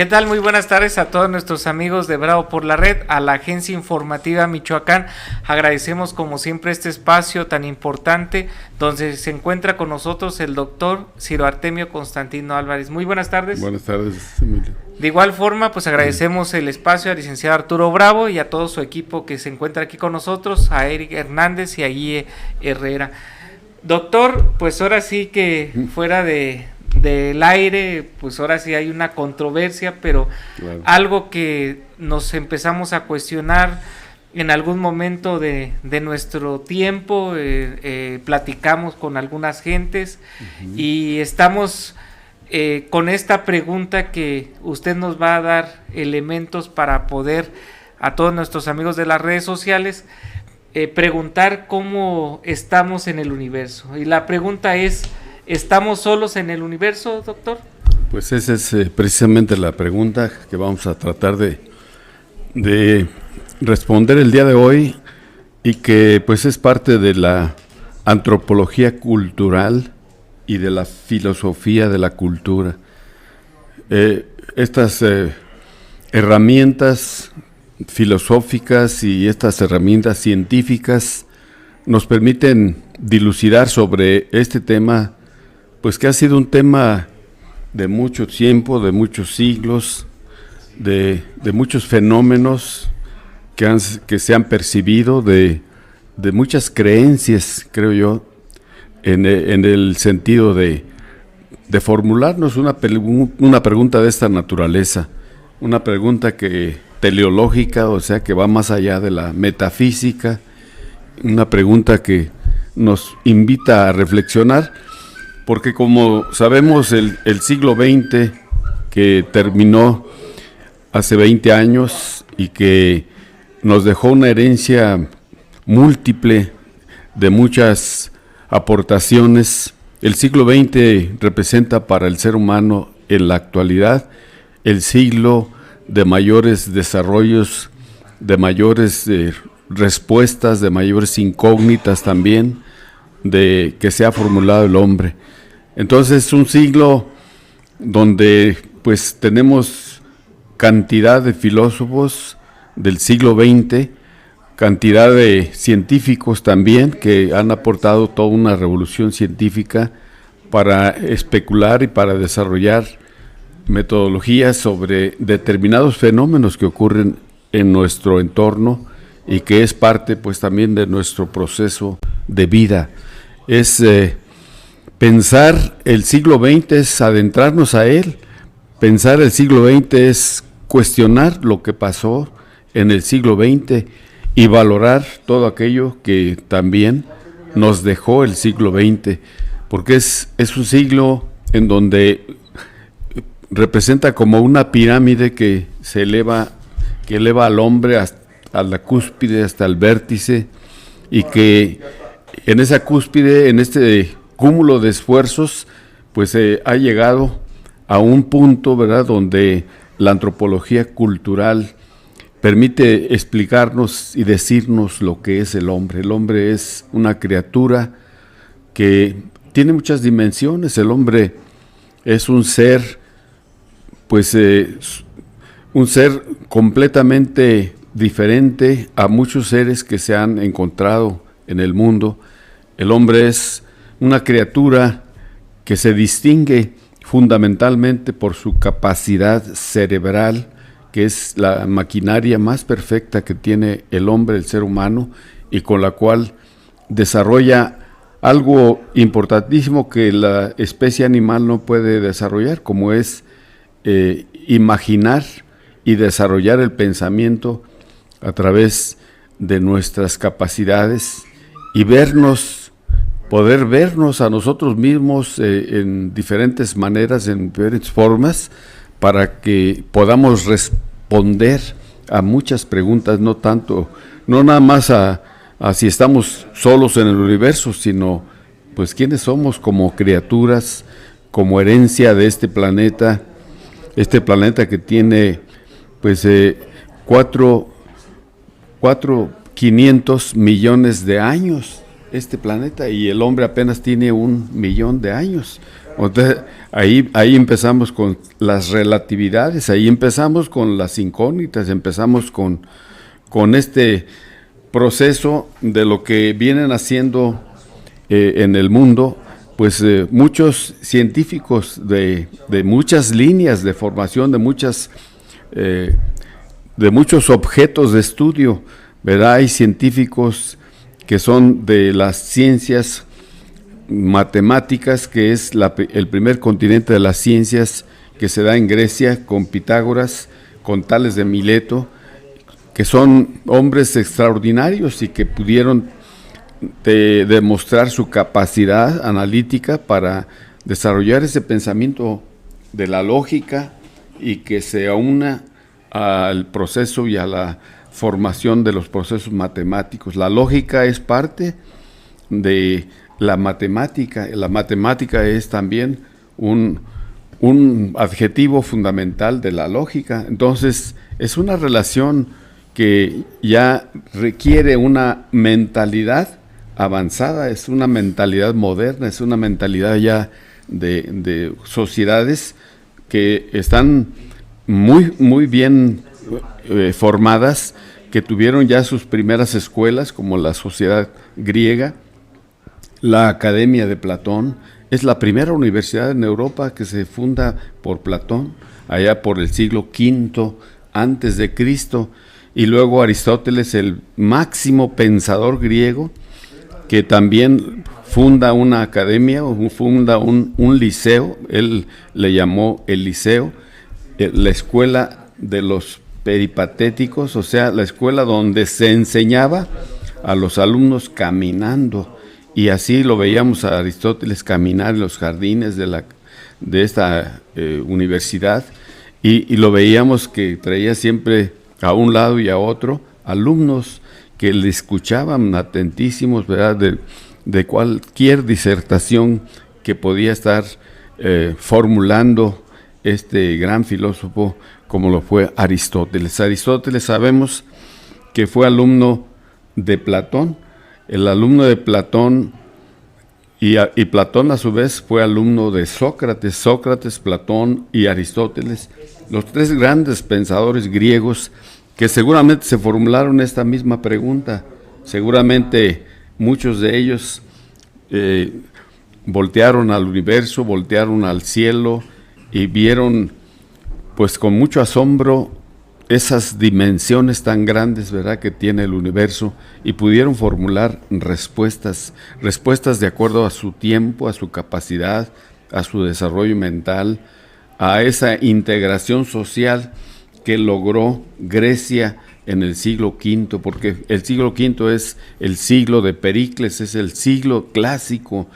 ¿Qué tal? Muy buenas tardes a todos nuestros amigos de Bravo por la Red, a la Agencia Informativa Michoacán. Agradecemos como siempre este espacio tan importante donde se encuentra con nosotros el doctor Ciro Artemio Constantino Álvarez. Muy buenas tardes. Buenas tardes, Emilio. De igual forma, pues agradecemos el espacio al licenciado Arturo Bravo y a todo su equipo que se encuentra aquí con nosotros, a Eric Hernández y a Guille Herrera. Doctor, pues ahora sí que fuera del aire, pues ahora sí hay una controversia, pero claro, algo que nos empezamos a cuestionar en algún momento de nuestro tiempo, platicamos con algunas gentes y estamos con esta pregunta que usted nos va a dar elementos para poder a todos nuestros amigos de las redes sociales preguntar cómo estamos en el universo. Y la pregunta es: ¿estamos solos en el universo, doctor? Pues esa es precisamente la pregunta que vamos a tratar de responder el día de hoy, y que pues es parte de la antropología cultural y de la filosofía de la cultura. Estas herramientas filosóficas y estas herramientas científicas nos permiten dilucidar sobre este tema, pues que ha sido un tema de mucho tiempo, de muchos siglos, de muchos fenómenos que se han percibido, de muchas creencias, creo yo, en el sentido de formularnos una pregunta de esta naturaleza, una pregunta teleológica, o sea, que va más allá de la metafísica, una pregunta que nos invita a reflexionar. Porque como sabemos, el siglo XX, que terminó hace 20 años y que nos dejó una herencia múltiple de muchas aportaciones, el siglo XX representa para el ser humano en la actualidad el siglo de mayores desarrollos, de mayores respuestas, de mayores incógnitas también, de que se ha formulado el hombre. Entonces es un siglo donde pues tenemos cantidad de filósofos del siglo XX, cantidad de científicos también que han aportado toda una revolución científica para especular y para desarrollar metodologías sobre determinados fenómenos que ocurren en nuestro entorno y que es parte pues también de nuestro proceso de vida. Pensar el siglo XX es adentrarnos a él. Pensar el siglo XX es cuestionar lo que pasó en el siglo XX y valorar todo aquello que también nos dejó el siglo XX, porque es un siglo en donde representa como una pirámide que eleva al hombre a la cúspide, hasta el vértice, y que en esa cúspide, en este cúmulo de esfuerzos, pues ha llegado a un punto, ¿verdad?, donde la antropología cultural permite explicarnos y decirnos lo que es el hombre. El hombre es una criatura que tiene muchas dimensiones. El hombre es un ser, pues un ser completamente diferente a muchos seres que se han encontrado en el mundo. El hombre es una criatura que se distingue fundamentalmente por su capacidad cerebral, que es la maquinaria más perfecta que tiene el hombre, el ser humano, y con la cual desarrolla algo importantísimo que la especie animal no puede desarrollar, como es imaginar y desarrollar el pensamiento a través de nuestras capacidades y poder vernos a nosotros mismos en diferentes maneras, en diferentes formas, para que podamos responder a muchas preguntas, no nada más a si estamos solos en el universo, sino pues quiénes somos como criaturas, como herencia de este planeta que tiene pues 500 millones de años, este planeta, y el hombre apenas tiene 1 millón de años. Entonces, ahí empezamos con las relatividades, ahí empezamos con las incógnitas, empezamos con este proceso de lo que vienen haciendo en el mundo, pues muchos científicos de muchas líneas de formación, de muchos objetos de estudio, ¿verdad? Hay científicos que son de las ciencias matemáticas, que es el primer continente de las ciencias, que se da en Grecia con Pitágoras, con Tales de Mileto, que son hombres extraordinarios y que pudieron demostrar su capacidad analítica para desarrollar ese pensamiento de la lógica y que se aúna al proceso y a la formación de los procesos matemáticos. La lógica es parte de la matemática. La matemática es también un adjetivo fundamental de la lógica. Entonces, es una relación que ya requiere una mentalidad avanzada, es una mentalidad moderna, es una mentalidad ya de sociedades que están muy bien formadas, que tuvieron ya sus primeras escuelas, como la sociedad griega. La Academia de Platón es la primera universidad en Europa que se funda por Platón, allá por el siglo V antes de Cristo, y luego Aristóteles, el máximo pensador griego, que también funda una academia, funda un liceo. Él le llamó el liceo, la escuela de los peripatéticos, o sea, la escuela donde se enseñaba a los alumnos caminando, y así lo veíamos a Aristóteles caminar en los jardines de esta universidad, y lo veíamos que traía siempre a un lado y a otro alumnos que le escuchaban atentísimos, ¿verdad?, de cualquier disertación que podía estar formulando este gran filósofo como lo fue Aristóteles. Aristóteles sabemos que fue alumno de Platón. El alumno de Platón y Platón a su vez fue alumno de Sócrates. Sócrates, Platón y Aristóteles, los tres grandes pensadores griegos que seguramente se formularon esta misma pregunta. Seguramente muchos de ellos voltearon al universo, voltearon al cielo y vieron pues con mucho asombro esas dimensiones tan grandes, ¿verdad?, que tiene el universo, y pudieron formular respuestas de acuerdo a su tiempo, a su capacidad, a su desarrollo mental, a esa integración social que logró Grecia en el siglo V, porque el siglo V es el siglo de Pericles, es el siglo clásico,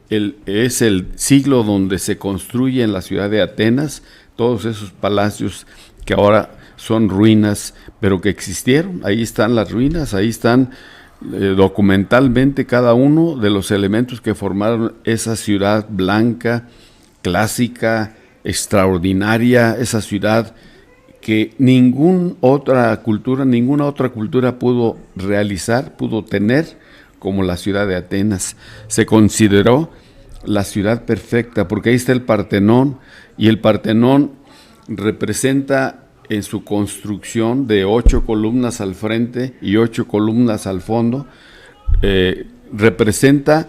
es el siglo donde se construye en la ciudad de Atenas todos esos palacios que ahora son ruinas, pero que existieron. Ahí están las ruinas, ahí están documentalmente cada uno de los elementos que formaron esa ciudad blanca, clásica, extraordinaria, esa ciudad que ninguna otra cultura pudo realizar, pudo tener, como la ciudad de Atenas. Se consideró la ciudad perfecta, porque ahí está el Partenón, y el Partenón representa en su construcción de 8 columnas al frente y 8 columnas al fondo, representa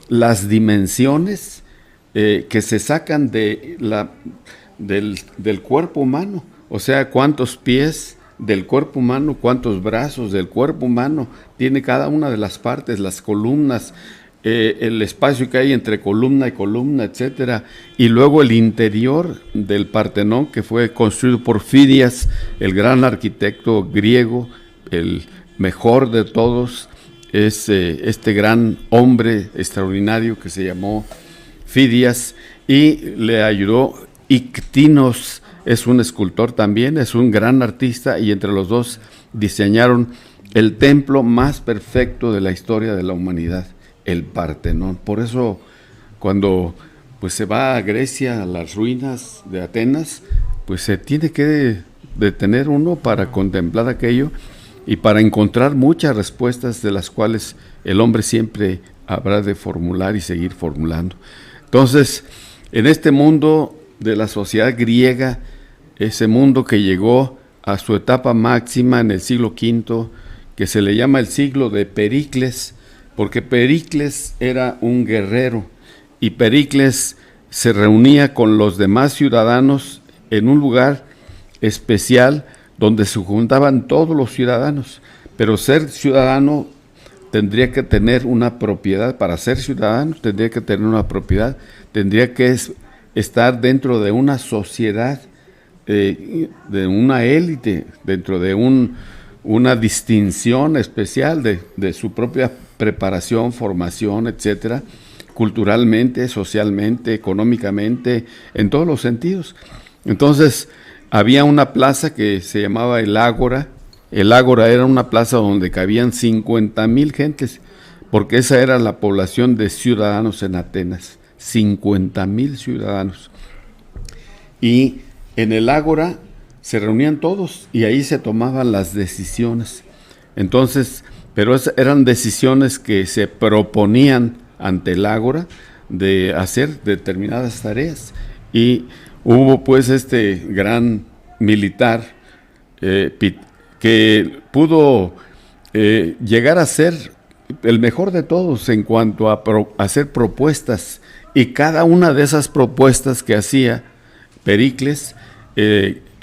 las dimensiones que se sacan del cuerpo humano. O sea, cuántos pies del cuerpo humano, cuántos brazos del cuerpo humano tiene cada una de las partes, las columnas, el espacio que hay entre columna y columna, etcétera, y luego el interior del Partenón, que fue construido por Fidias, el gran arquitecto griego, el mejor de todos, es este gran hombre extraordinario que se llamó Fidias, y le ayudó Ictinos, es un escultor también, es un gran artista, y entre los dos diseñaron el templo más perfecto de la historia de la humanidad, el Partenón. Por eso, cuando pues se va a Grecia, a las ruinas de Atenas, pues se tiene que detener uno para contemplar aquello y para encontrar muchas respuestas de las cuales el hombre siempre habrá de formular y seguir formulando. Entonces, En este mundo de la sociedad griega, ese mundo que llegó a su etapa máxima en el siglo V, que se le llama el siglo de Pericles, porque Pericles era un guerrero y Pericles se reunía con los demás ciudadanos en un lugar especial donde se juntaban todos los ciudadanos, pero ser ciudadano tendría que tener una propiedad. Para ser ciudadano tendría que tener una propiedad, tendría que estar dentro de una sociedad, de una élite, dentro de una distinción especial de su propia preparación, formación, etcétera, culturalmente, socialmente, económicamente, en todos los sentidos. Entonces, había una plaza que se llamaba el Ágora. El Ágora era una plaza donde cabían 50,000 gentes, porque esa era la población de ciudadanos en Atenas, 50,000 ciudadanos. Y en el Ágora se reunían todos y ahí se tomaban las decisiones. Entonces, pero eran decisiones que se proponían ante el Ágora de hacer determinadas tareas. Y hubo pues este gran militar que pudo llegar a ser el mejor de todos en cuanto a hacer propuestas, y cada una de esas propuestas que hacía Pericles,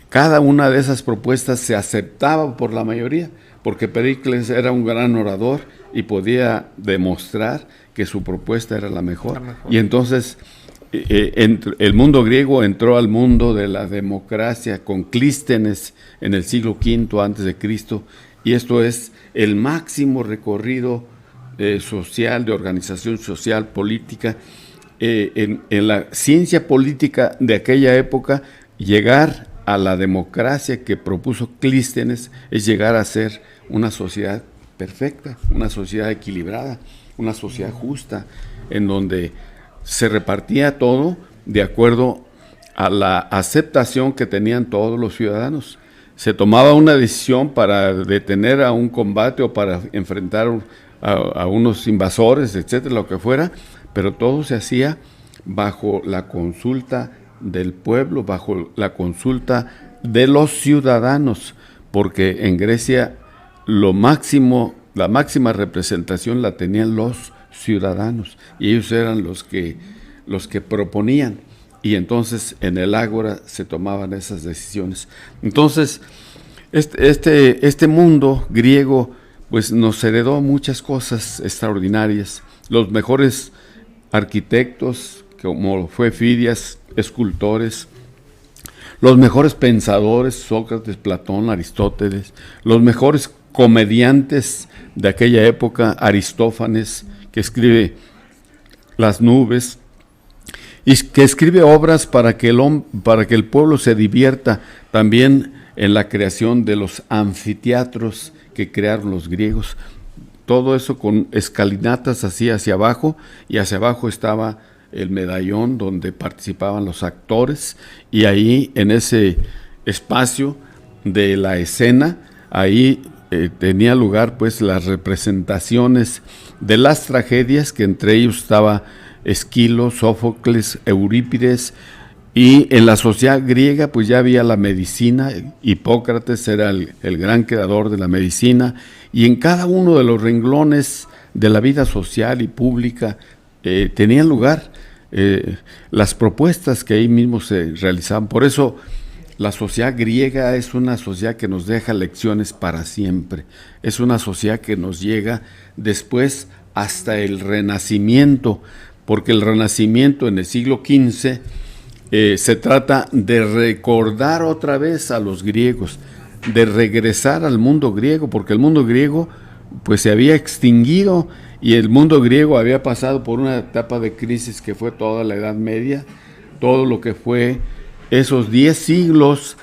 cada una de esas propuestas se aceptaba por la mayoría, porque Pericles era un gran orador y podía demostrar que su propuesta era la mejor. Y entonces el mundo griego entró al mundo de la democracia con Clístenes en el siglo V antes de Cristo, y esto es el máximo recorrido social, de organización social, política. En la ciencia política de aquella época, llegar a la democracia que propuso Clístenes es llegar a ser una sociedad perfecta, una sociedad equilibrada, una sociedad justa, en donde se repartía todo de acuerdo a la aceptación que tenían todos los ciudadanos. Se tomaba una decisión para detener a un combate o para enfrentar a unos invasores, etcétera, lo que fuera, pero todo se hacía bajo la consulta del pueblo, bajo la consulta de los ciudadanos, porque en Grecia la máxima representación la tenían los ciudadanos, y ellos eran los que proponían, y entonces en el Ágora se tomaban esas decisiones. Entonces este mundo griego pues nos heredó muchas cosas extraordinarias. Los mejores arquitectos, como fue Fidias, escultores, los mejores pensadores, Sócrates, Platón, Aristóteles, los mejores comediantes de aquella época, Aristófanes, que escribe Las nubes, y que escribe obras para que el pueblo se divierta, también en la creación de los anfiteatros que crearon los griegos. Todo eso con escalinatas así hacia abajo, y hacia abajo estaba el medallón donde participaban los actores, y ahí en ese espacio de la escena, ahí tenía lugar pues las representaciones de las tragedias, que entre ellos estaba Esquilo, Sófocles, Eurípides, y en la sociedad griega pues ya había la medicina. Hipócrates era el gran creador de la medicina, y en cada uno de los renglones de la vida social y pública tenían lugar las propuestas que ahí mismo se realizaban. Por eso la sociedad griega es una sociedad que nos deja lecciones para siempre. Es una sociedad que nos llega después hasta el Renacimiento, porque el Renacimiento en el siglo XV se trata de recordar otra vez a los griegos, de regresar al mundo griego, porque el mundo griego pues se había extinguido, y el mundo griego había pasado por una etapa de crisis que fue toda la Edad Media, todo lo que fue esos 10 siglos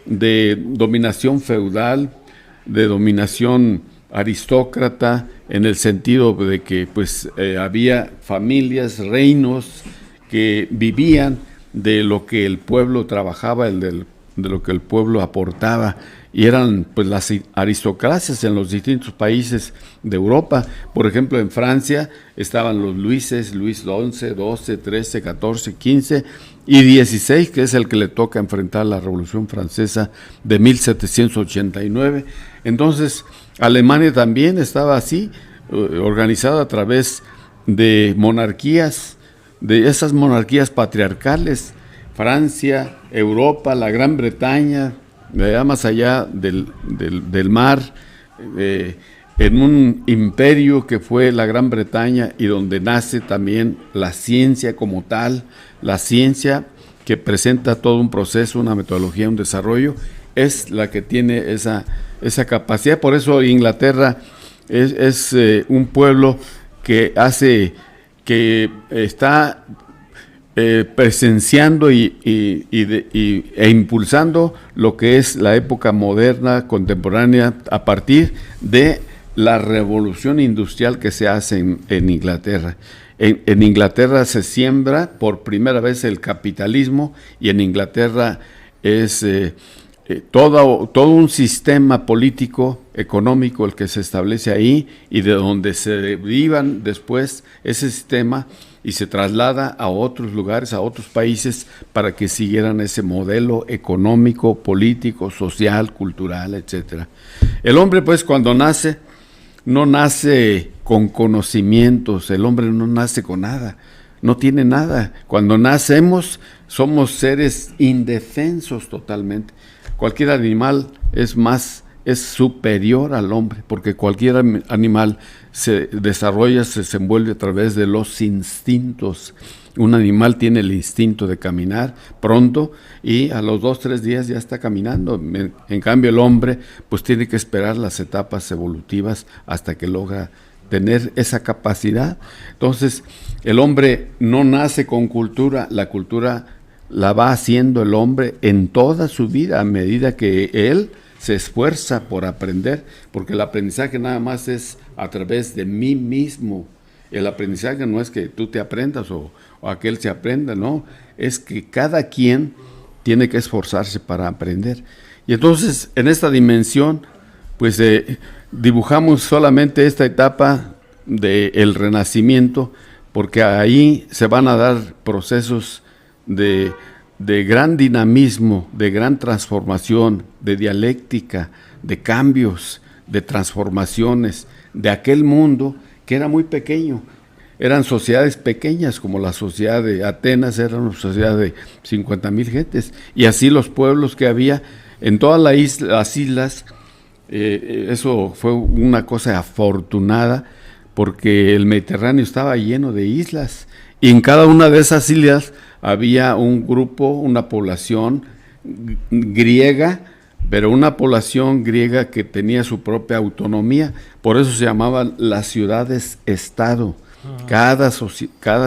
de dominación feudal, de dominación aristócrata, en el sentido de que pues había familias, reinos que vivían de lo que el pueblo trabajaba, el del de lo que el pueblo aportaba, y eran pues las aristocracias en los distintos países de Europa. Por ejemplo, en Francia estaban los Luises, Luis XI, XII, XIII, XIV, XV y XVI, que es el que le toca enfrentar la Revolución Francesa de 1789. Entonces, Alemania también estaba así, organizada a través de monarquías, de esas monarquías patriarcales. Francia, Europa, la Gran Bretaña, allá más allá del mar, en un imperio que fue la Gran Bretaña, y donde nace también la ciencia como tal, la ciencia que presenta todo un proceso, una metodología, un desarrollo, es la que tiene esa capacidad. Por eso Inglaterra es un pueblo que está presenciando e impulsando lo que es la época moderna, contemporánea, a partir de la revolución industrial que se hace en Inglaterra. En Inglaterra se siembra por primera vez el capitalismo, y en Inglaterra es todo un sistema político, económico, el que se establece ahí, y de donde se derivan después ese sistema y se traslada a otros lugares, a otros países, para que siguieran ese modelo económico, político, social, cultural, etcétera. El hombre, pues, cuando nace, no nace con conocimientos, el hombre no nace con nada, no tiene nada. Cuando nacemos, somos seres indefensos totalmente. Cualquier animal es superior al hombre, porque cualquier animal se desarrolla, se desenvuelve a través de los instintos. Un animal tiene el instinto de caminar pronto, y a los 2-3 días ya está caminando. En cambio, el hombre pues tiene que esperar las etapas evolutivas hasta que logra tener esa capacidad. Entonces, el hombre no nace con cultura, la cultura la va haciendo el hombre en toda su vida, a medida que él se esfuerza por aprender, porque el aprendizaje nada más es a través de mí mismo. El aprendizaje no es que tú te aprendas o aquel se aprenda, no, es que cada quien tiene que esforzarse para aprender. Y entonces, en esta dimensión, pues dibujamos solamente esta etapa del Renacimiento, porque ahí se van a dar procesos de gran dinamismo, de gran transformación, de dialéctica, de cambios, de transformaciones, de aquel mundo que era muy pequeño. Eran sociedades pequeñas, como la sociedad de Atenas, era una sociedad de 50,000 gentes, y así los pueblos que había en todas las islas. Eso fue una cosa afortunada, porque el Mediterráneo estaba lleno de islas, y en cada una de esas islas había un grupo, una población griega, pero una población griega que tenía su propia autonomía. Por eso se llamaban las ciudades-estado. Cada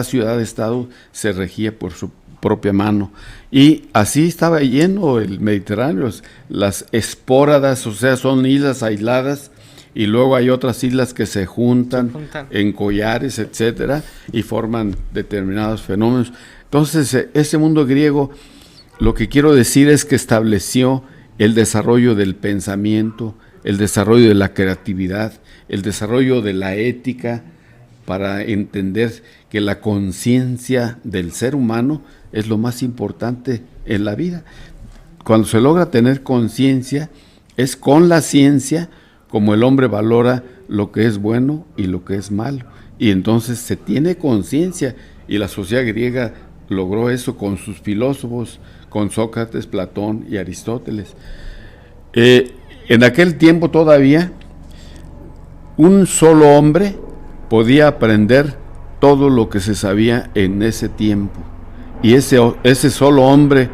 ciudad-estado se regía por su propia mano. Y así estaba lleno el Mediterráneo. Las espóradas, o sea, son islas aisladas, y luego hay otras islas que se juntan en collares, etcétera, y forman determinados fenómenos. Entonces, ese mundo griego, lo que quiero decir es que estableció el desarrollo del pensamiento, el desarrollo de la creatividad, el desarrollo de la ética, para entender que la conciencia del ser humano es lo más importante en la vida. Cuando se logra tener conciencia, es con la ciencia como el hombre valora lo que es bueno y lo que es malo. Y entonces se tiene conciencia, y la sociedad griega logró eso con sus filósofos, con Sócrates, Platón y Aristóteles. En aquel tiempo todavía, un solo hombre podía aprender todo lo que se sabía en ese tiempo. Y ese solo hombre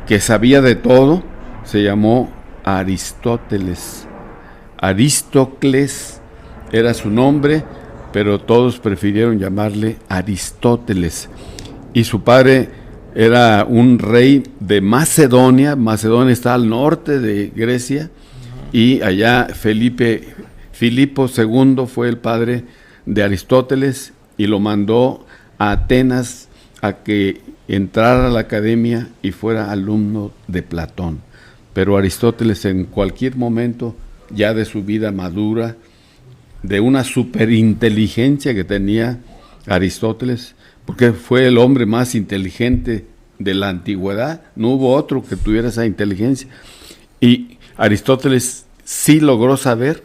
que sabía de todo se llamó Aristóteles. Aristócles era su nombre, pero todos prefirieron llamarle Aristóteles. Y su padre era un rey de Macedonia. Macedonia está al norte de Grecia, y allá Filipo II fue el padre de Aristóteles, y lo mandó a Atenas a que entrara a la academia y fuera alumno de Platón. pero Aristóteles en cualquier momento ya de su vida madura, de una superinteligencia que tenía Aristóteles, porque fue el hombre más inteligente de la antigüedad, no hubo otro que tuviera esa inteligencia, y Aristóteles sí logró saber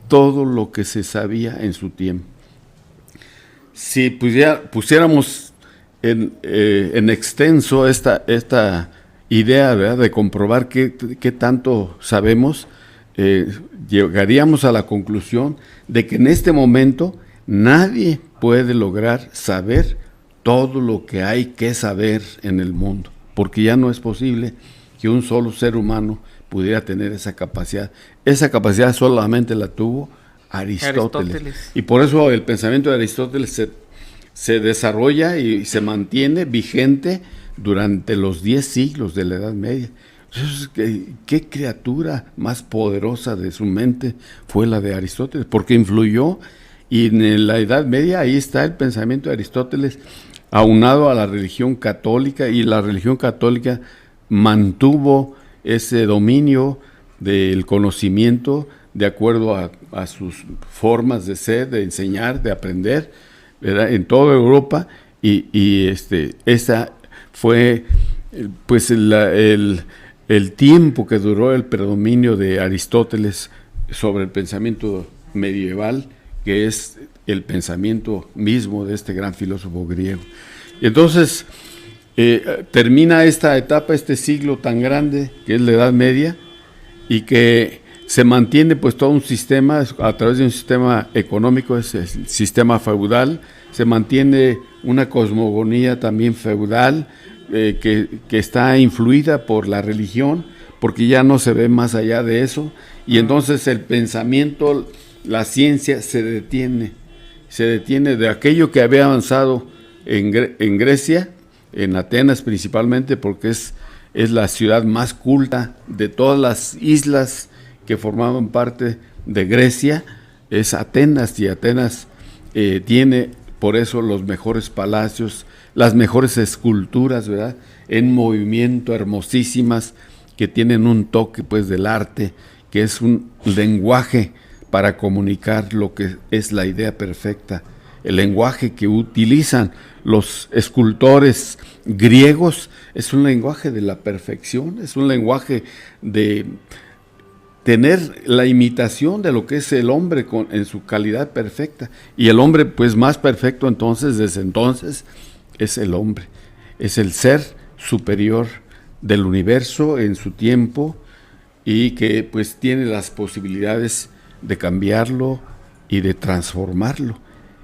todo lo que se sabía en su tiempo. Si pusiéramos en extenso esta idea, ¿verdad?, de comprobar qué tanto sabemos, llegaríamos a la conclusión de que en este momento nadie puede lograr saber todo lo que hay que saber en el mundo, porque ya no es posible que un solo ser humano pudiera tener esa capacidad. Esa capacidad solamente la tuvo Aristóteles. Y por eso el pensamiento de Aristóteles se desarrolla y se mantiene vigente durante los 10 siglos de la Edad Media. Entonces, ¿qué criatura más poderosa de su mente fue la de Aristóteles? Porque influyó, y en la Edad Media ahí está el pensamiento de Aristóteles aunado a la religión católica, y la religión católica mantuvo ese dominio del conocimiento de acuerdo a sus formas de ser, de enseñar, de aprender, ¿verdad?, en toda Europa, y esa fue pues el tiempo que duró el predominio de Aristóteles sobre el pensamiento medieval, que es el pensamiento mismo de este gran filósofo griego. Y entonces termina esta etapa, este siglo tan grande que es la Edad Media, y que se mantiene pues todo un sistema, a través de un sistema económico, es el sistema feudal, se mantiene una cosmogonía también feudal, que está influida por la religión, porque ya no se ve más allá de eso, y entonces el pensamiento, la ciencia se detiene de aquello que había avanzado en Grecia, en Atenas principalmente, porque es la ciudad más culta de todas las islas que formaban parte de Grecia, es Atenas, y Atenas tiene por eso los mejores palacios, las mejores esculturas, ¿verdad?, en movimiento, hermosísimas, que tienen un toque pues del arte, que es un lenguaje para comunicar lo que es la idea perfecta. El lenguaje que utilizan los escultores griegos es un lenguaje de la perfección, es un lenguaje de tener la imitación de lo que es el hombre en su calidad perfecta. Y el hombre pues más perfecto entonces, desde entonces, es el hombre, es el ser superior del universo en su tiempo, y que pues tiene las posibilidades de cambiarlo y de transformarlo,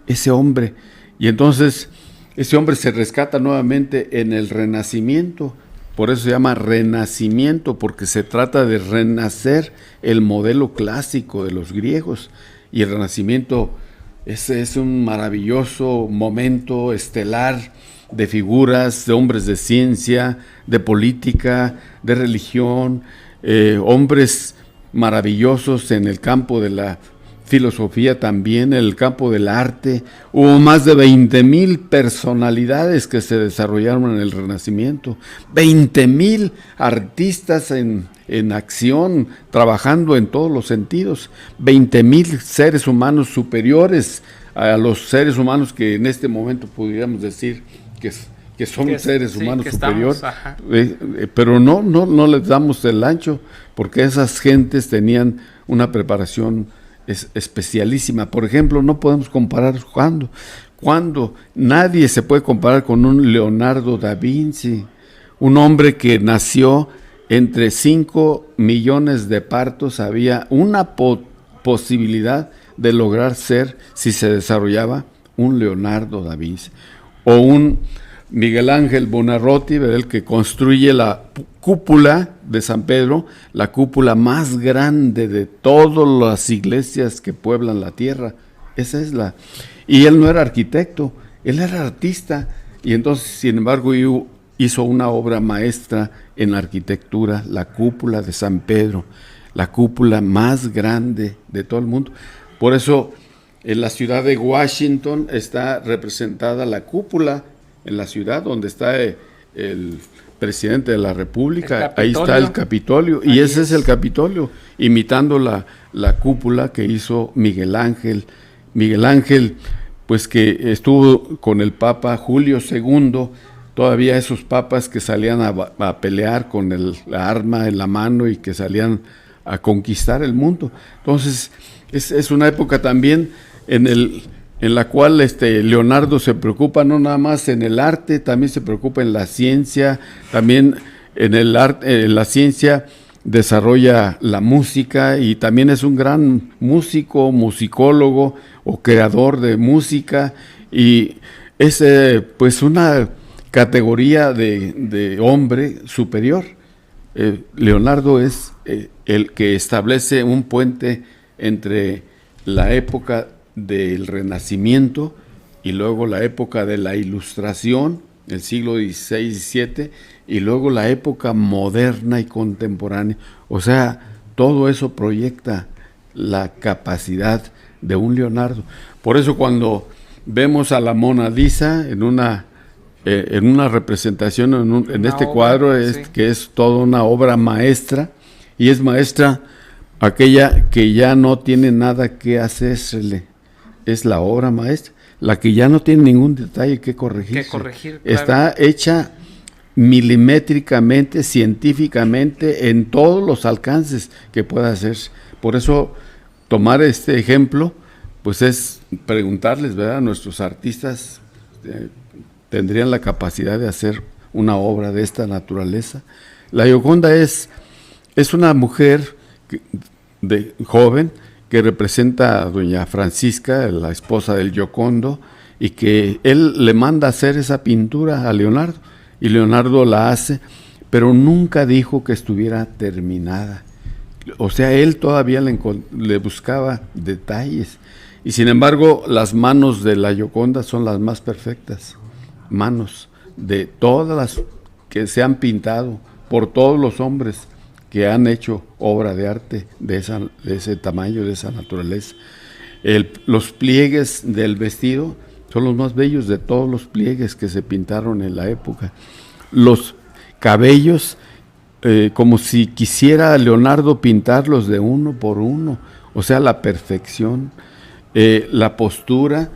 ese hombre. Y entonces ese hombre se rescata nuevamente en el Renacimiento. Por eso se llama Renacimiento, porque se trata de renacer el modelo clásico de los griegos. Y el Renacimiento es un maravilloso momento estelar de figuras, de hombres de ciencia, de política, de religión, hombres maravillosos en el campo de la filosofía, también en el campo del arte. Hubo más de 20,000 personalidades que se desarrollaron en el Renacimiento, 20,000 artistas en acción, trabajando en todos los sentidos, 20,000 seres humanos superiores a los seres humanos que en este momento pudiéramos decir que son seres humanos superiores, pero no les damos el ancho, porque esas gentes tenían una preparación especialísima. Por ejemplo, no podemos comparar cuando nadie se puede comparar con un Leonardo da Vinci, un hombre que nació entre 5 millones de partos. Había una posibilidad de lograr ser, si se desarrollaba, un Leonardo da Vinci, o un Miguel Ángel Buonarroti, el que construye la cúpula de San Pedro, la cúpula más grande de todas las iglesias que pueblan la tierra. Esa es y él no era arquitecto, él era artista, y entonces, sin embargo, hizo una obra maestra en la arquitectura, la cúpula de San Pedro, la cúpula más grande de todo el mundo. Por eso, en la ciudad de Washington está representada la cúpula, en la ciudad donde está el presidente de la República, ahí está el Capitolio, y ese es el Capitolio, imitando la cúpula que hizo Miguel Ángel. Miguel Ángel, pues que estuvo con el Papa Julio II, todavía esos papas que salían a pelear con la arma en la mano y que salían a conquistar el mundo. Entonces, es una época también en la cual Leonardo se preocupa no nada más en el arte, también se preocupa en la ciencia, también en la ciencia desarrolla la música y también es un gran músico, musicólogo o creador de música, y es pues una categoría de hombre superior. Leonardo es el que establece un puente entre la época del Renacimiento y luego la época de la Ilustración, el siglo XVI y XVII, y luego la época moderna y contemporánea. O sea, todo eso proyecta la capacidad de un Leonardo. Por eso cuando vemos a la Mona Lisa en una representación en este cuadro, que es toda una obra maestra, y es maestra aquella que ya no tiene nada que hacérsele, es la obra maestra, la que ya no tiene ningún detalle que corregir. Claro. Está hecha milimétricamente, científicamente, en todos los alcances que pueda hacerse. Por eso tomar este ejemplo, pues es preguntarles, ¿verdad? Nuestros artistas tendrían la capacidad de hacer una obra de esta naturaleza. La Gioconda es una mujer joven que representa a doña Francisca, la esposa del Giocondo, y que él le manda hacer esa pintura a Leonardo, y Leonardo la hace, pero nunca dijo que estuviera terminada. O sea, él todavía le buscaba detalles, y sin embargo las manos de la Gioconda son las más perfectas manos de todas las que se han pintado por todos los hombres que han hecho obra de arte de ese tamaño, de esa naturaleza. Los pliegues del vestido son los más bellos de todos los pliegues que se pintaron en la época. Los cabellos, como si quisiera Leonardo pintarlos de uno por uno, o sea, la perfección, la postura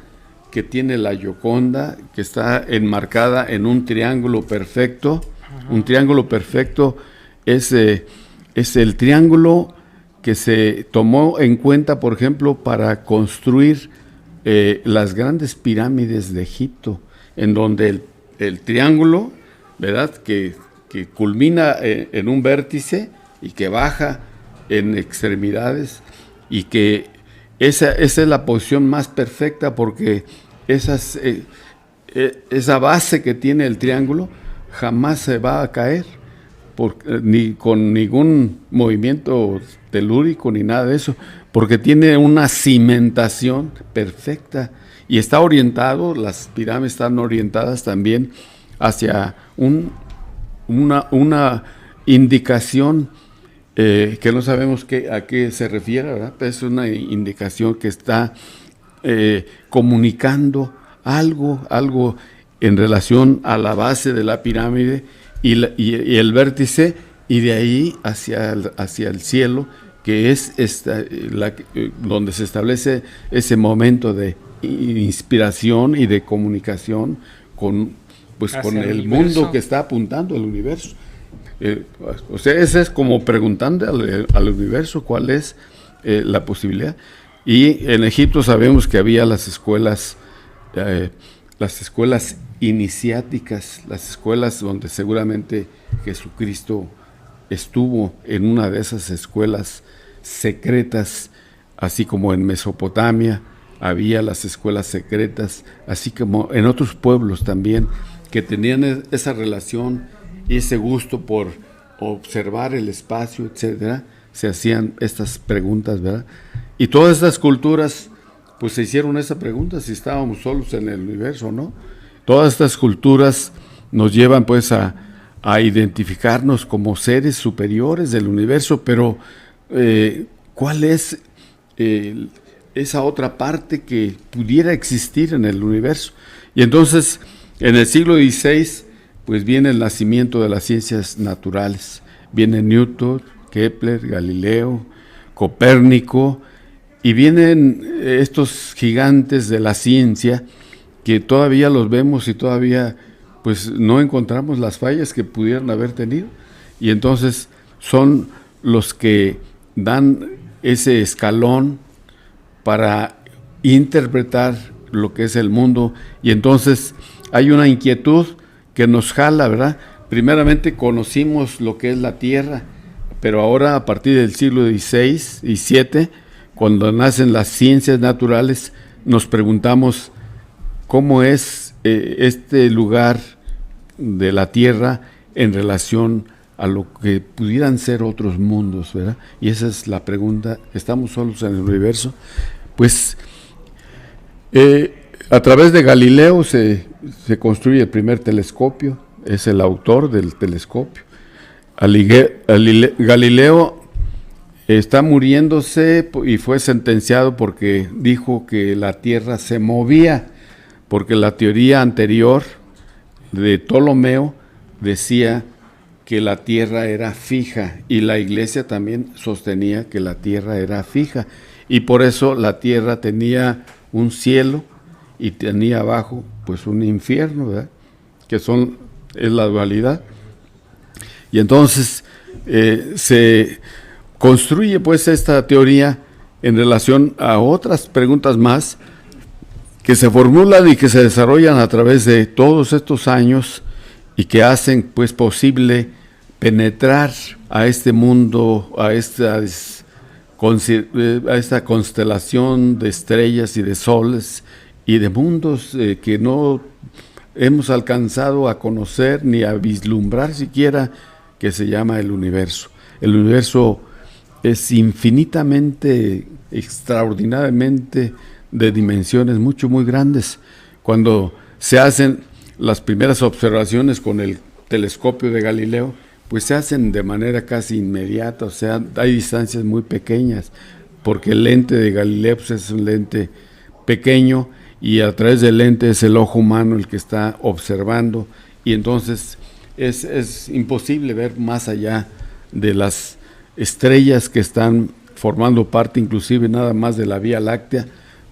que tiene la Gioconda, que está enmarcada en un triángulo perfecto. Un triángulo perfecto es el triángulo que se tomó en cuenta, por ejemplo, para construir las grandes pirámides de Egipto, en donde el triángulo, ¿verdad?, que culmina en un vértice y que baja en extremidades, y que esa es la posición más perfecta, porque esa base que tiene el triángulo jamás se va a caer ni con ningún movimiento telúrico ni nada de eso, porque tiene una cimentación perfecta y está orientado, las pirámides están orientadas también hacia una indicación que no sabemos a qué se refiere, ¿verdad? Es una indicación que está comunicando algo en relación a la base de la pirámide y el vértice, y de ahí hacia el cielo, que es donde se establece ese momento de inspiración y de comunicación con el mundo que está apuntando, el universo. O sea, ese es como preguntando al universo cuál es la posibilidad. Y en Egipto sabemos que había las escuelas iniciáticas, las escuelas donde seguramente Jesucristo estuvo en una de esas escuelas secretas, así como en Mesopotamia había las escuelas secretas, así como en otros pueblos también que tenían esa relación y ese gusto por observar el espacio, etcétera. Se hacían estas preguntas, ¿verdad? Y todas estas culturas pues se hicieron esa pregunta, si estábamos solos en el universo, ¿no? Todas estas culturas nos llevan pues a identificarnos como seres superiores del universo, pero ¿cuál es esa otra parte que pudiera existir en el universo? Y entonces en el siglo XVI pues viene el nacimiento de las ciencias naturales. Viene Newton, Kepler, Galileo, Copérnico, y vienen estos gigantes de la ciencia que todavía los vemos y todavía pues no encontramos las fallas que pudieran haber tenido, y entonces son los que dan ese escalón para interpretar lo que es el mundo. Y entonces hay una inquietud que nos jala, ¿verdad? Primeramente conocimos lo que es la Tierra, pero ahora a partir del siglo XVI y XVII, cuando nacen las ciencias naturales, nos preguntamos cómo es este lugar de la Tierra en relación a lo que pudieran ser otros mundos, ¿verdad? Y esa es la pregunta. ¿Estamos solos en el universo? Pues a través de Galileo se construye el primer telescopio, es el autor del telescopio. Galileo está muriéndose y fue sentenciado porque dijo que la Tierra se movía, porque la teoría anterior de Ptolomeo decía que la Tierra era fija, y la Iglesia también sostenía que la Tierra era fija, y por eso la Tierra tenía un cielo y tenía abajo pues un infierno, ¿verdad? Que es la dualidad. Y entonces se construye pues esta teoría en relación a otras preguntas más que se formulan y que se desarrollan a través de todos estos años, y que hacen pues posible penetrar a este mundo, a esta constelación de estrellas y de soles y de mundos que no hemos alcanzado a conocer ni a vislumbrar siquiera, que se llama el universo. El universo es infinitamente, extraordinariamente de dimensiones muy grandes. Cuando se hacen las primeras observaciones con el telescopio de Galileo, pues se hacen de manera casi inmediata, o sea, hay distancias muy pequeñas, porque el lente de Galileo pues, es un lente pequeño, y a través del lente es el ojo humano el que está observando, y entonces es imposible ver más allá de las estrellas que están formando parte inclusive nada más de la Vía Láctea,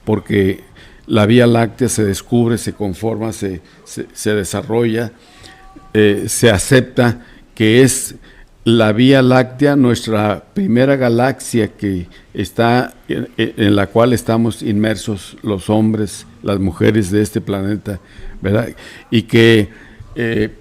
porque la Vía Láctea se descubre, se conforma, se desarrolla, se acepta que es la Vía Láctea, nuestra primera galaxia que está en la cual estamos inmersos los hombres, las mujeres de este planeta, ¿verdad? Y que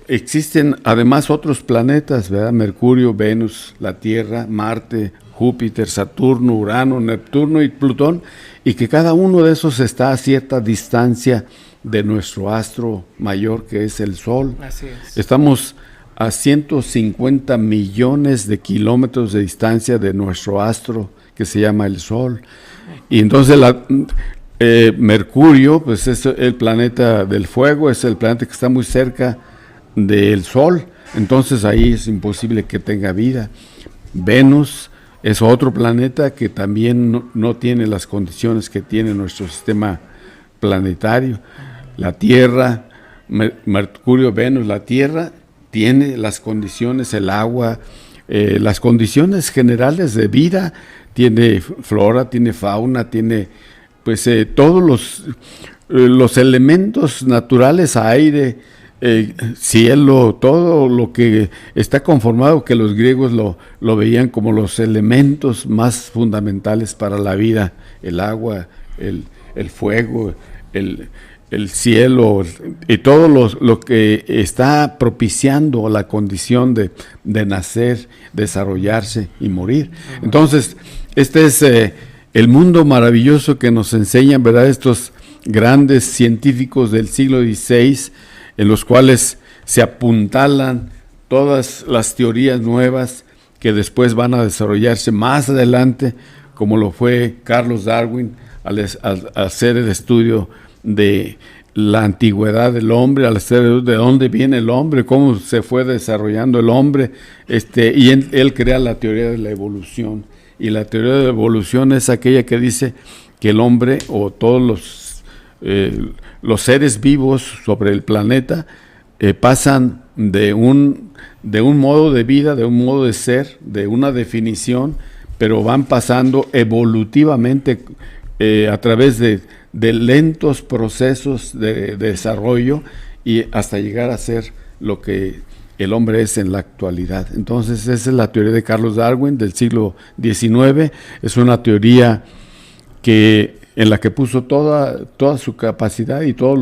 existen además otros planetas, ¿verdad? Mercurio, Venus, la Tierra, Marte, Júpiter, Saturno, Urano, Neptuno y Plutón, y que cada uno de esos está a cierta distancia de nuestro astro mayor, que es el Sol. Así es. Estamos a 150 millones de kilómetros de distancia de nuestro astro, que se llama el Sol. Y entonces Mercurio, pues es el planeta del fuego, es el planeta que está muy cerca del Sol, entonces ahí es imposible que tenga vida. Venus es otro planeta que también no tiene las condiciones que tiene nuestro sistema planetario. La Tierra, Mercurio, Venus, la Tierra tiene las condiciones, el agua, las condiciones generales de vida, tiene flora, tiene fauna, tiene pues todos los elementos naturales, aire, cielo, todo lo que está conformado, que los griegos lo veían como los elementos más fundamentales para la vida: el agua, el fuego, el cielo, y todo lo que está propiciando la condición de nacer, desarrollarse y morir. Entonces, este es el mundo maravilloso que nos enseñan, ¿verdad?, estos grandes científicos del siglo XVI, en los cuales se apuntalan todas las teorías nuevas que después van a desarrollarse más adelante, como lo fue Carlos Darwin al hacer el estudio de la antigüedad del hombre, al hacer de dónde viene el hombre, cómo se fue desarrollando el hombre, y él crea la teoría de la evolución. Y la teoría de la evolución es aquella que dice que el hombre o todos los seres vivos sobre el planeta pasan de un modo de vida, de un modo de ser, de una definición, pero van pasando evolutivamente a través de lentos procesos de desarrollo y hasta llegar a ser lo que el hombre es en la actualidad. Entonces esa es la teoría de Carlos Darwin del siglo XIX. Es una teoría en la que puso toda su capacidad y todos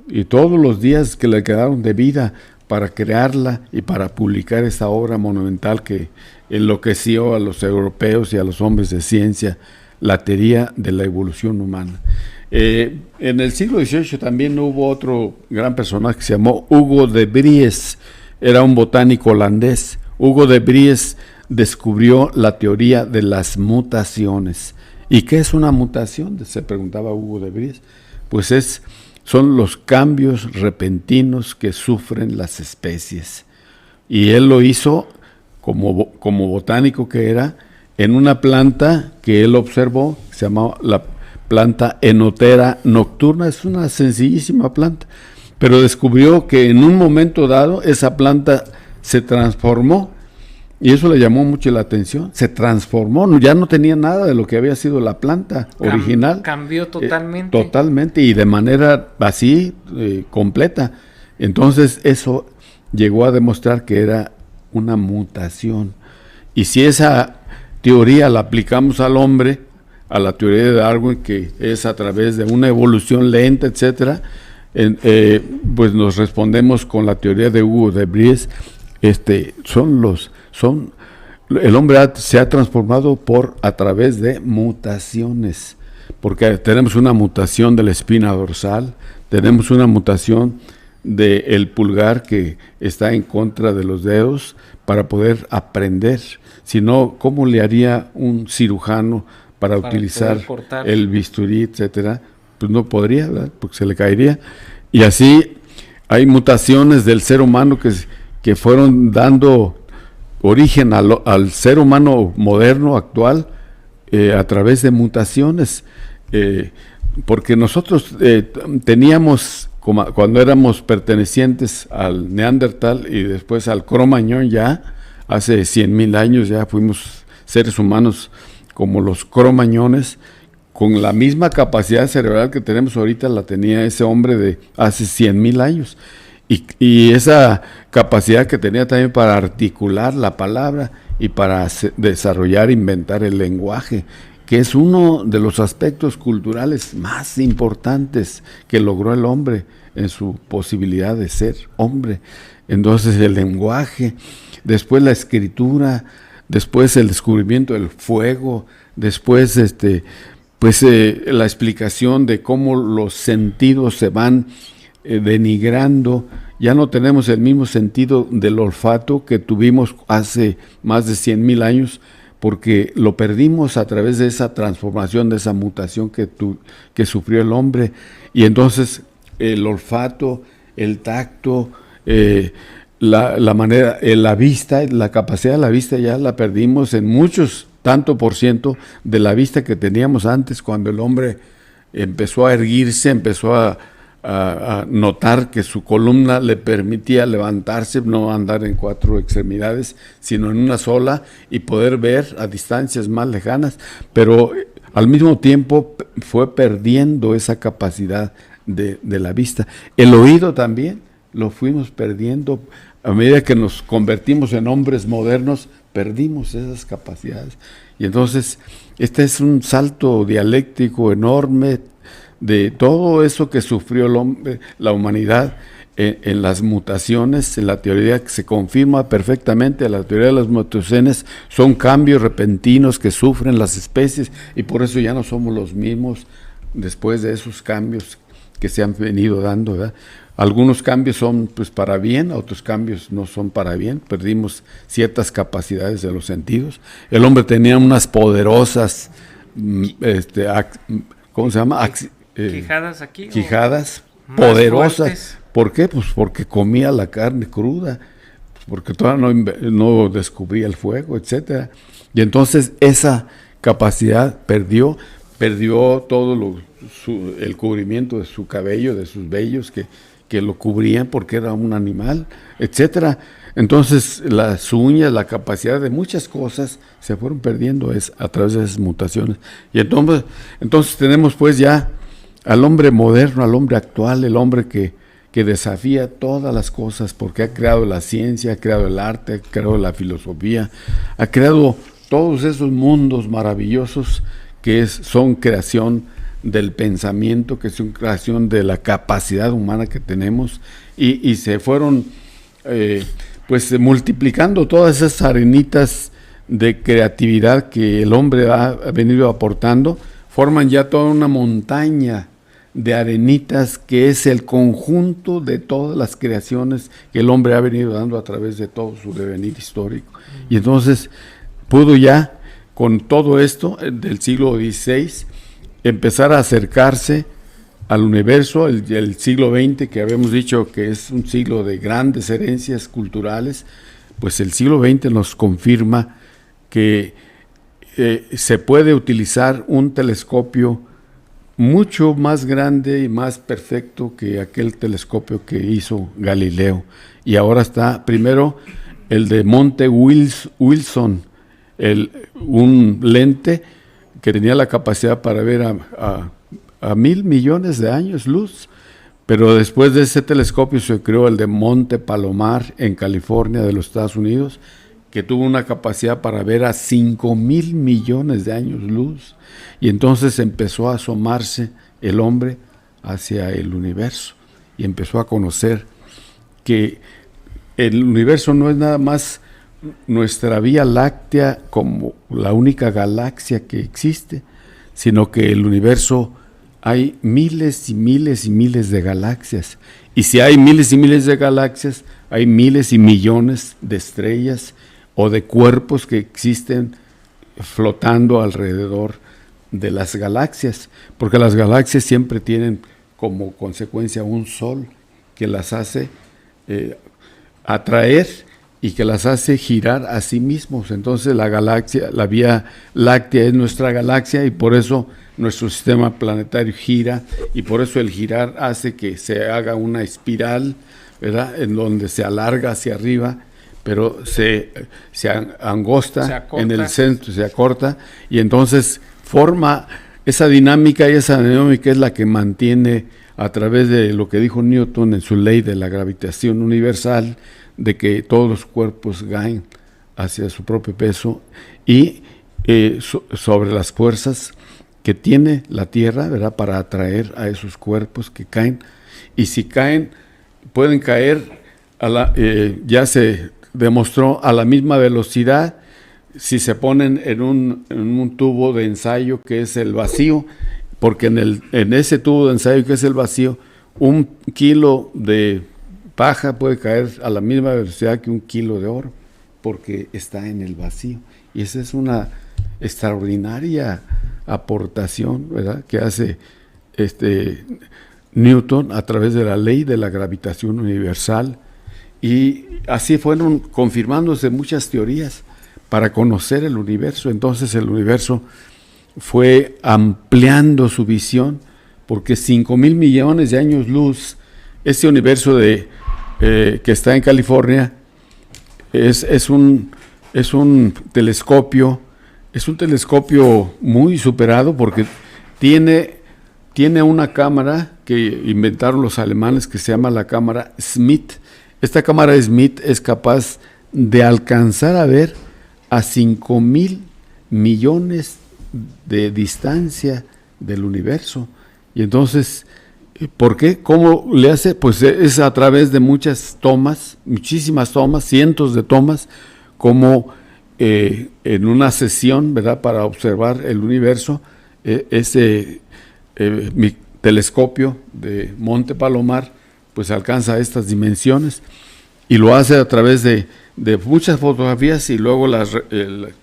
los días que le quedaron de vida para crearla y para publicar esta obra monumental que enloqueció a los europeos y a los hombres de ciencia, la teoría de la evolución humana. En el siglo XVIII también hubo otro gran personaje que se llamó Hugo de Vries, era un botánico holandés. Hugo de Vries descubrió la teoría de las mutaciones. ¿Y qué es una mutación?, se preguntaba Hugo de Vries. Pues son los cambios repentinos que sufren las especies. Y él lo hizo como botánico que era, en una planta que él observó, se llamaba la planta Enotera nocturna. Es una sencillísima planta, pero descubrió que en un momento dado esa planta se transformó, y eso le llamó mucho la atención. Se transformó, ya no tenía nada de lo que había sido la planta original. Cambió totalmente. Totalmente, y de manera así, completa. Entonces eso llegó a demostrar que era una mutación. Y si esa teoría la aplicamos al hombre, a la teoría de Darwin, que es a través de una evolución lenta, etcétera, pues nos respondemos con la teoría de Hugo de Vries. El hombre se ha transformado a través de mutaciones, porque tenemos una mutación de la espina dorsal, tenemos una mutación del pulgar que está en contra de los dedos para poder aprender. Si no, ¿cómo le haría un cirujano para utilizar el bisturí, etcétera? Pues no podría, ¿verdad?, porque se le caería. Y así hay mutaciones del ser humano que fueron dando origen al ser humano moderno, actual, a través de mutaciones. Porque nosotros teníamos, cuando éramos pertenecientes al Neandertal y después al Cro-Magnon, ya hace 100,000 años, ya fuimos seres humanos como los Cro-Magnones, con la misma capacidad cerebral que tenemos ahorita, la tenía ese hombre de hace 100,000 años. Y esa capacidad que tenía también para articular la palabra y para desarrollar, inventar el lenguaje, que es uno de los aspectos culturales más importantes que logró el hombre en su posibilidad de ser hombre. Entonces el lenguaje, después la escritura, después el descubrimiento del fuego, después la explicación de cómo los sentidos se van denigrando. Ya no tenemos el mismo sentido del olfato que tuvimos hace más de 100,000 años, porque lo perdimos a través de esa transformación, de esa mutación que sufrió el hombre. Y entonces el olfato, el tacto, la manera, la vista, la capacidad de la vista ya la perdimos en tanto por ciento de la vista que teníamos antes, cuando el hombre empezó a erguirse, empezó a notar que su columna le permitía levantarse, no andar en 4 extremidades, sino en una sola, y poder ver a distancias más lejanas, pero al mismo tiempo fue perdiendo esa capacidad de la vista. El oído también lo fuimos perdiendo. A medida que nos convertimos en hombres modernos, perdimos esas capacidades. Y entonces este es un salto dialéctico enorme de todo eso que sufrió el hombre, la humanidad, en las mutaciones. En la teoría que se confirma perfectamente, la teoría de las mutaciones son cambios repentinos que sufren las especies, y por eso ya no somos los mismos después de esos cambios que se han venido dando, ¿verdad? Algunos cambios son pues para bien, otros cambios no son para bien. Perdimos ciertas capacidades de los sentidos. El hombre tenía unas poderosas ¿cómo se llama? Quijadas aquí. Quijadas poderosas. Fuertes. ¿Por qué? Pues porque comía la carne cruda, porque todavía no descubría el fuego, etcétera. Y entonces esa capacidad perdió todo el cubrimiento de su cabello, de sus vellos, que que lo cubrían porque era un animal, etcétera. Entonces las uñas, la capacidad de muchas cosas se fueron perdiendo a través de esas mutaciones. Y entonces tenemos pues ya al hombre moderno, al hombre actual, el hombre que desafía todas las cosas, porque ha creado la ciencia, ha creado el arte, ha creado la filosofía, ha creado todos esos mundos maravillosos que son creación del pensamiento, que son creación de la capacidad humana que tenemos, y se fueron pues multiplicando todas esas arenitas de creatividad que el hombre ha venido aportando, forman ya toda una montaña de arenitas que es el conjunto de todas las creaciones que el hombre ha venido dando a través de todo su devenir histórico. Y entonces pudo ya, con todo esto del siglo XVI, empezar a acercarse al universo, el siglo XX, que habíamos dicho que es un siglo de grandes herencias culturales. Pues el siglo XX nos confirma que se puede utilizar un telescopio mucho más grande y más perfecto que aquel telescopio que hizo Galileo. Y ahora está primero el de Monte Wilson, un lente que tenía la capacidad para ver a 1,000 millones de años luz. Pero después de ese telescopio se creó el de Monte Palomar en California de los Estados Unidos, que tuvo una capacidad para ver a 5,000 millones de años luz. Y entonces empezó a asomarse el hombre hacia el universo y empezó a conocer que el universo no es nada más nuestra Vía Láctea como la única galaxia que existe, sino que el universo hay miles y miles y miles de galaxias. Y si hay miles y miles de galaxias, hay miles y millones de estrellas o de cuerpos que existen flotando alrededor de las galaxias, porque las galaxias siempre tienen como consecuencia un sol que las hace atraer y que las hace girar a sí mismos. Entonces la galaxia, la Vía Láctea es nuestra galaxia, y por eso nuestro sistema planetario gira, y por eso el girar hace que se haga una espiral, ¿verdad?, en donde se alarga hacia arriba, pero se angosta en el centro, se acorta, y entonces forma esa dinámica, y esa dinámica es la que mantiene, a través de lo que dijo Newton en su ley de la gravitación universal, de que todos los cuerpos caen hacia su propio peso y sobre las fuerzas que tiene la Tierra, ¿verdad?, para atraer a esos cuerpos que caen. Y si caen, pueden caer ya se demostró a la misma velocidad si se ponen en un tubo de ensayo que es el vacío, porque en ese tubo de ensayo que es el vacío, 1 kilo de paja puede caer a la misma velocidad que 1 kilo de oro, porque está en el vacío. Y esa es una extraordinaria aportación, ¿verdad?, que hace Newton a través de la ley de la gravitación universal. Y así fueron confirmándose muchas teorías para conocer el universo. Entonces el universo fue ampliando su visión, porque 5,000 millones de años luz, ese universo que está en California, es un telescopio muy superado, porque tiene una cámara que inventaron los alemanes que se llama la cámara Schmidt. Esta cámara Schmidt es capaz de alcanzar a ver a 5,000 millones de distancia del universo. Y entonces, ¿por qué? ¿Cómo le hace? Pues es a través de muchas tomas, muchísimas tomas, cientos de tomas, como en una sesión, ¿verdad?, para observar el universo, mi telescopio de Monte Palomar pues alcanza estas dimensiones, y lo hace a través de muchas fotografías, y luego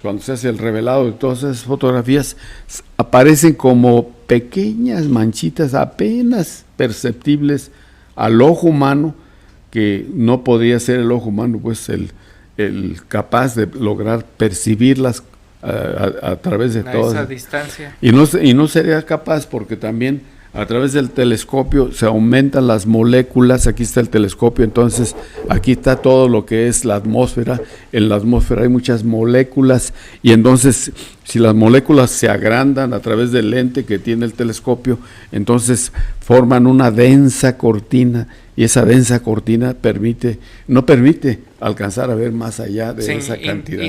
cuando se hace el revelado de todas esas fotografías, aparecen como pequeñas manchitas apenas perceptibles al ojo humano, que no podría ser el ojo humano pues el capaz de lograr percibirlas a través de toda esa distancia. Y no sería capaz, porque también A través del telescopio se aumentan las moléculas, aquí está el telescopio, entonces aquí está todo lo que es la atmósfera. En la atmósfera hay muchas moléculas y entonces si las moléculas se agrandan a través del lente que tiene el telescopio, entonces forman una densa cortina y esa densa cortina no permite alcanzar a ver más allá de esa cantidad.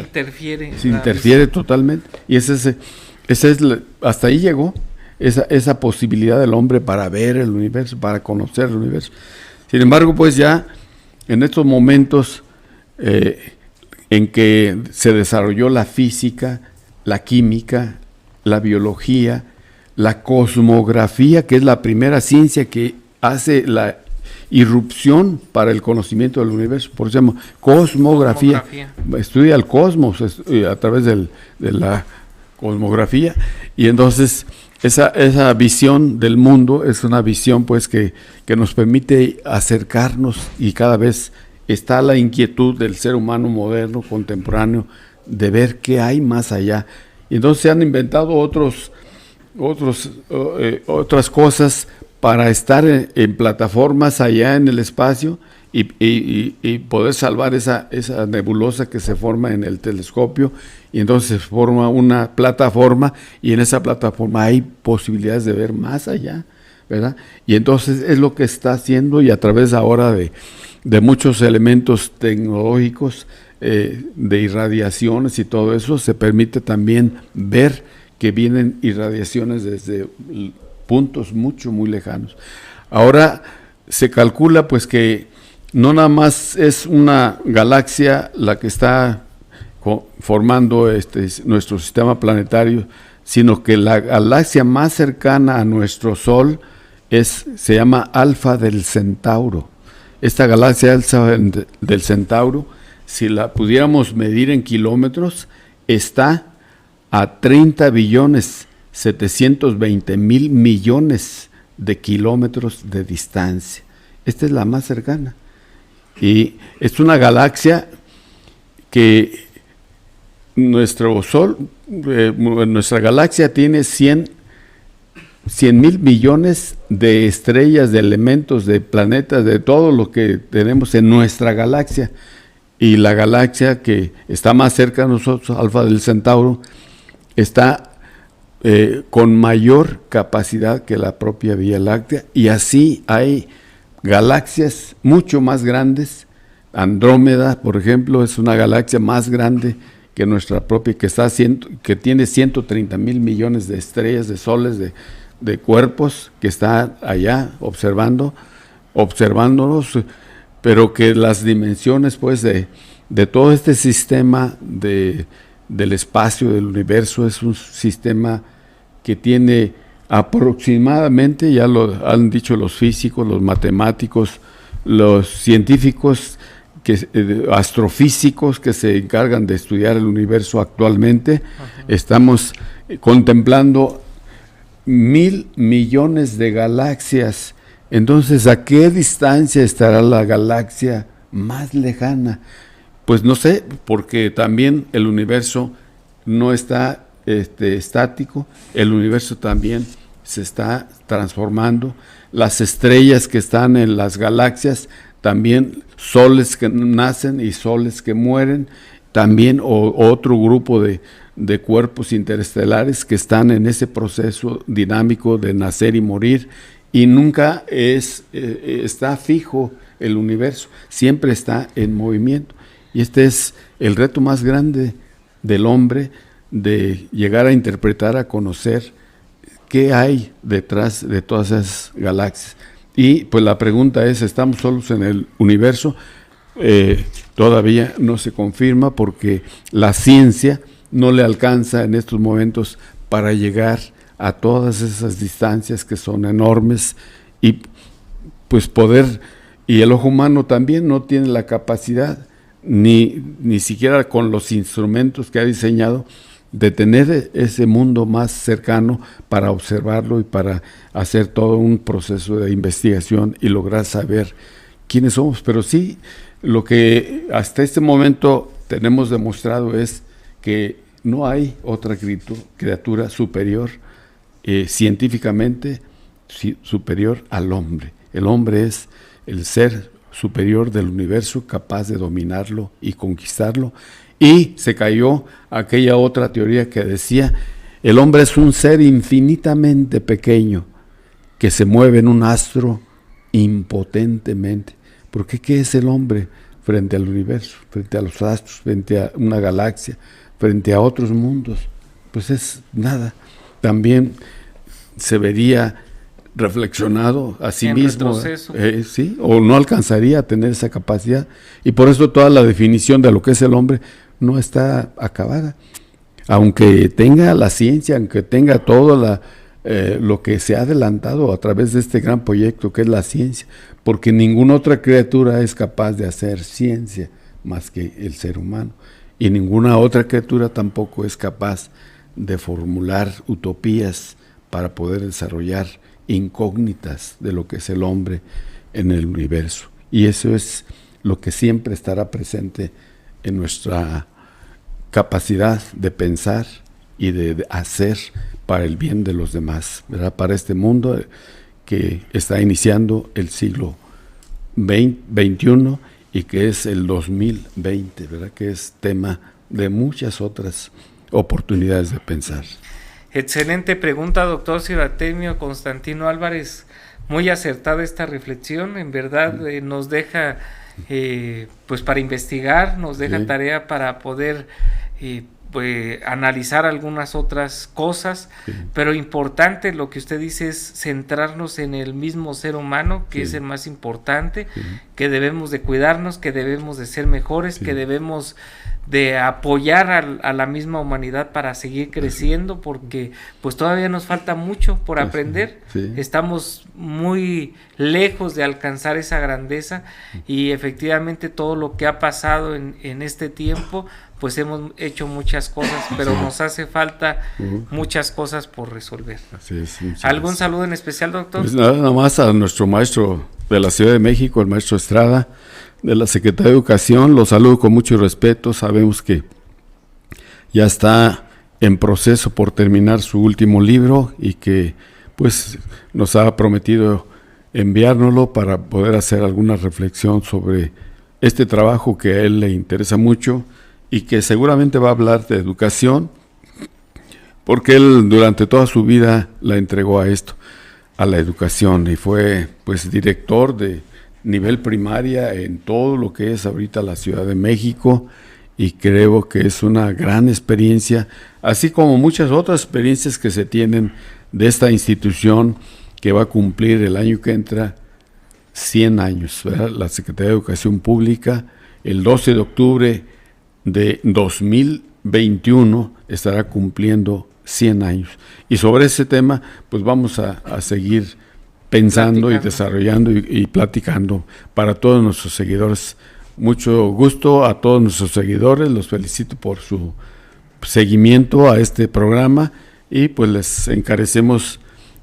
Interfiere totalmente y hasta ahí llegó. Esa posibilidad del hombre para ver el universo, para conocer el universo. Sin embargo, pues ya en estos momentos en que se desarrolló la física, la química, la biología, la cosmografía, que es la primera ciencia que hace la irrupción para el conocimiento del universo, por eso se llama cosmografía. Estudia el cosmos a través de la cosmografía, y entonces esa visión del mundo es una visión pues que nos permite acercarnos, y cada vez está la inquietud del ser humano moderno, contemporáneo, de ver qué hay más allá. Y entonces se han inventado otras cosas para estar en plataformas allá en el espacio y poder salvar esa nebulosa que se forma en el telescopio, y entonces se forma una plataforma, y en esa plataforma hay posibilidades de ver más allá, ¿verdad? Y entonces es lo que está haciendo, y a través ahora de muchos elementos tecnológicos, de irradiaciones y todo eso, se permite también ver que vienen irradiaciones desde puntos muy lejanos. Ahora se calcula pues que no nada más es una galaxia la que está formando nuestro sistema planetario, sino que la galaxia más cercana a nuestro Sol se llama Alfa del Centauro. Esta galaxia Alfa del Centauro, si la pudiéramos medir en kilómetros, está a 30.720.000.000.000 de kilómetros de distancia. Esta es la más cercana. Y es una galaxia que nuestro Sol, nuestra galaxia tiene 100.000 millones de estrellas, de elementos, de planetas, de todo lo que tenemos en nuestra galaxia. Y la galaxia que está más cerca de nosotros, Alfa del Centauro, está con mayor capacidad que la propia Vía Láctea, y así hay galaxias mucho más grandes. Andrómeda, por ejemplo, es una galaxia más grande que nuestra propia, que tiene 130.000 millones de estrellas, de soles, de cuerpos, que está allá observándonos, pero que las dimensiones pues de todo este sistema del espacio, del universo, es un sistema que tiene aproximadamente, ya lo han dicho los físicos, los matemáticos, los científicos, astrofísicos que se encargan de estudiar el universo actualmente. Estamos contemplando 1.000 millones de galaxias. Entonces, ¿a qué distancia estará la galaxia más lejana? Pues no sé, porque también el universo no está estático, el universo también se está transformando. Las estrellas que están en las galaxias, también soles que nacen y soles que mueren, también otro grupo de cuerpos interestelares que están en ese proceso dinámico de nacer y morir, y nunca está fijo el universo, siempre está en movimiento. Y este es el reto más grande del hombre, de llegar a interpretar, a conocer qué hay detrás de todas esas galaxias. Y pues la pregunta es, ¿estamos solos en el universo? Todavía no se confirma, porque la ciencia no le alcanza en estos momentos para llegar a todas esas distancias que son enormes, y pues y el ojo humano también no tiene la capacidad, ni siquiera con los instrumentos que ha diseñado, de tener ese mundo más cercano para observarlo y para hacer todo un proceso de investigación y lograr saber quiénes somos. Pero sí, lo que hasta este momento tenemos demostrado es que no hay otra criatura superior científicamente superior al hombre. El hombre es el ser superior del universo, capaz de dominarlo y conquistarlo. Y se cayó aquella otra teoría que decía, el hombre es un ser infinitamente pequeño que se mueve en un astro impotentemente. Porque ¿qué es el hombre frente al universo, frente a los astros, frente a una galaxia, frente a otros mundos? Pues es nada. También se vería reflexionado a sí mismo, ¿sí? O no alcanzaría a tener esa capacidad, y por eso toda la definición de lo que es el hombre no está acabada, aunque tenga la ciencia, aunque tenga todo lo que se ha adelantado a través de este gran proyecto que es la ciencia, porque ninguna otra criatura es capaz de hacer ciencia más que el ser humano, y ninguna otra criatura tampoco es capaz de formular utopías para poder desarrollar incógnitas de lo que es el hombre en el universo. Y eso es lo que siempre estará presente en nuestra capacidad de pensar y de hacer para el bien de los demás, ¿verdad? Para este mundo que está iniciando el siglo XXI y que es el 2020, ¿verdad? Que es tema de muchas otras oportunidades de pensar. Excelente pregunta, doctor Cibatemio Constantino Álvarez. Muy acertada esta reflexión. En verdad nos deja pues para investigar, nos deja tarea para poder pues, analizar algunas otras cosas, pero importante lo que usted dice es centrarnos en el mismo ser humano, que es el más importante, que debemos de cuidarnos, que debemos de ser mejores, que debemos de apoyar a la misma humanidad para seguir creciendo, porque pues todavía nos falta mucho por aprender, estamos muy lejos de alcanzar esa grandeza, y efectivamente todo lo que ha pasado en este tiempo, pues hemos hecho muchas cosas, pero nos hace falta muchas cosas por resolver. Así es, ¿Algún saludo en especial, doctor? Pues nada más a nuestro maestro de la Ciudad de México, el maestro Estrada, de la Secretaría de Educación. Lo saludo con mucho respeto. Sabemos que ya está en proceso por terminar su último libro y que pues nos ha prometido enviárnoslo para poder hacer alguna reflexión sobre este trabajo que a él le interesa mucho y que seguramente va a hablar de educación, porque él durante toda su vida la entregó a esto, a la educación, y fue pues director de nivel primaria en todo lo que es ahorita la Ciudad de México, y creo que es una gran experiencia, así como muchas otras experiencias que se tienen de esta institución que va a cumplir el año que entra 100 años, ¿verdad? La Secretaría de Educación Pública, el 12 de octubre de 2021 estará cumpliendo 100 años. Y sobre ese tema, pues vamos a seguir pensando y desarrollando y platicando para todos nuestros seguidores. Mucho gusto a todos nuestros seguidores, los felicito por su seguimiento a este programa y pues les encarecemos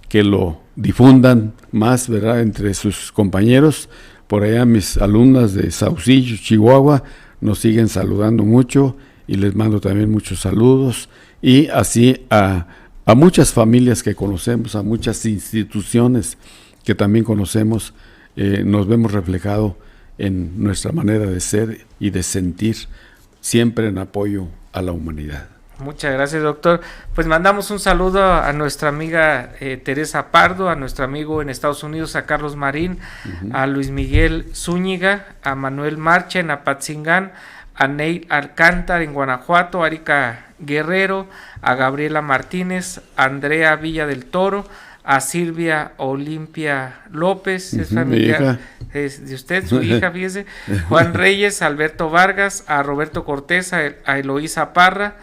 que lo difundan más, ¿verdad?, entre sus compañeros. Por allá mis alumnas de Saucillo, Chihuahua, nos siguen saludando mucho y les mando también muchos saludos, y así a muchas familias que conocemos, a muchas instituciones que también conocemos, nos vemos reflejado en nuestra manera de ser y de sentir, siempre en apoyo a la humanidad. Muchas gracias, doctor. Pues mandamos un saludo a nuestra amiga Teresa Pardo, a nuestro amigo en Estados Unidos, a Carlos Marín, a Luis Miguel Zúñiga, a Manuel Marcha en Apatzingán, a Neil Alcántar en Guanajuato, a Erika Guerrero, a Gabriela Martínez, a Andrea Villa del Toro, a Silvia Olimpia López, es familiar de usted, su hija, fíjese, Juan Reyes, a Alberto Vargas, a Roberto Cortés, a Eloísa Parra,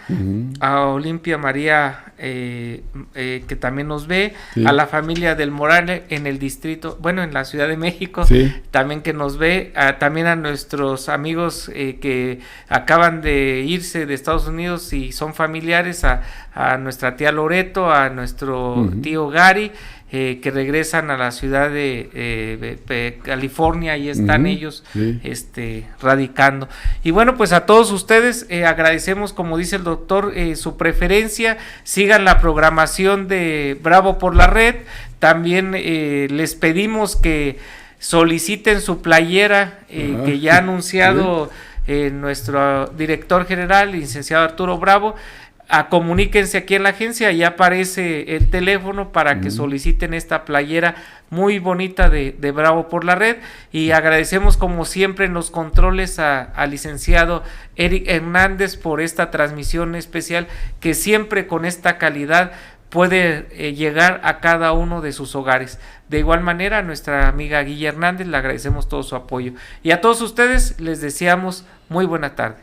a Olimpia María, que también nos ve, a la familia del Moral en el distrito, bueno, en la Ciudad de México, también que nos ve, también a nuestros amigos que acaban de irse de Estados Unidos y son familiares, a a nuestra tía Loreto, a nuestro tío Gary, que regresan a la ciudad de California, y están ellos radicando. Y bueno, pues a todos ustedes agradecemos, como dice el doctor, su preferencia. Sigan la programación de Bravo por la Red. También les pedimos que soliciten su playera, que ya ha anunciado nuestro director general, licenciado Arturo Bravo. Comuníquense aquí en la agencia, ya aparece el teléfono para que soliciten esta playera muy bonita de Bravo por la Red. Y agradecemos como siempre en los controles al licenciado Eric Hernández por esta transmisión especial que siempre con esta calidad puede llegar a cada uno de sus hogares. De igual manera, a nuestra amiga Guilla Hernández le agradecemos todo su apoyo. Y a todos ustedes les deseamos muy buena tarde.